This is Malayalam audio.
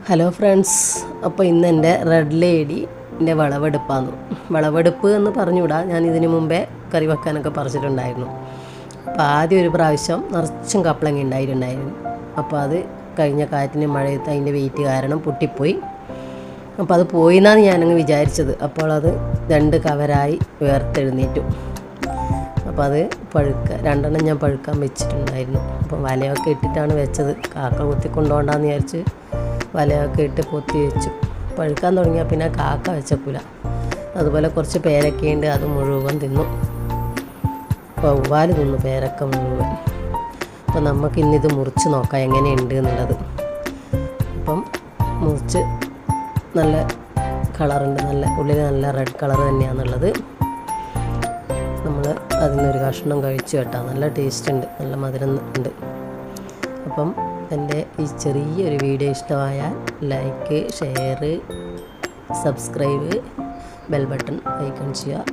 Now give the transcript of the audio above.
ഹലോ ഫ്രണ്ട്സ്, അപ്പോൾ ഇന്ന് എൻ്റെ റെഡ് ലേഡീൻ്റെ വിളവെടുപ്പാന്ന്. വിളവെടുപ്പ് എന്ന് പറഞ്ഞുകൂടാ, ഞാൻ ഇതിന് മുമ്പേ കറി വെക്കാനൊക്കെ പറിച്ചിട്ടുണ്ടായിരുന്നു. അപ്പോൾ ആദ്യം ഒരു പ്രാവശ്യം നിറച്ചും കപ്പളങ്ങ ഉണ്ടായിട്ടുണ്ടായിരുന്നു. അപ്പോൾ അത് കഴിഞ്ഞ കാറ്റിന് മഴയത്ത് അതിൻ്റെ വെയിറ്റ് കാരണം പൊട്ടിപ്പോയി. അപ്പോൾ അത് പോയിന്നാണ് ഞാനങ്ങ് വിചാരിച്ചത്. അപ്പോൾ അത് 2 കവരായി വേർത്തെഴുന്നേറ്റു. അപ്പോൾ അത് രണ്ടെണ്ണം ഞാൻ പഴുക്കാൻ വെച്ചിട്ടുണ്ടായിരുന്നു. അപ്പോൾ വലയൊക്കെ ഇട്ടിട്ടാണ് വെച്ചത്. കാക്ക കുത്തിക്കൊണ്ടുപോകണ്ടെന്ന് വിചാരിച്ച് വലയൊക്കെ ഇട്ട് പൊത്തി വെച്ചു. പഴുക്കാൻ തുടങ്ങിയാൽ പിന്നെ കാക്ക വെച്ചക്കൂല. അതുപോലെ കുറച്ച് പേരക്കയുണ്ട്, അത് മുഴുവൻ തിന്നു. വവ്വാൽ തിന്നു പേരക്ക മുഴുവൻ. അപ്പോൾ നമുക്ക് ഇന്നിത് മുറിച്ച് നോക്കാം എങ്ങനെയുണ്ട് എന്നുള്ളത്. അപ്പം മുറിച്ച് നല്ല കളറുണ്ട്, നല്ല ഉള്ളിൽ നല്ല റെഡ് കളർ തന്നെയാണുള്ളത്. നമ്മൾ അതിനൊരു കഷ്ണം കഴിച്ചു കേട്ടോ. നല്ല ടേസ്റ്റ് ഉണ്ട്, നല്ല മധുരം ഉണ്ട്. അപ്പം എൻ്റെ ഈ ചെറിയൊരു വീഡിയോ ഇഷ്ടമായാൽ like, share, subscribe, bell button icon ചെയ്യുക.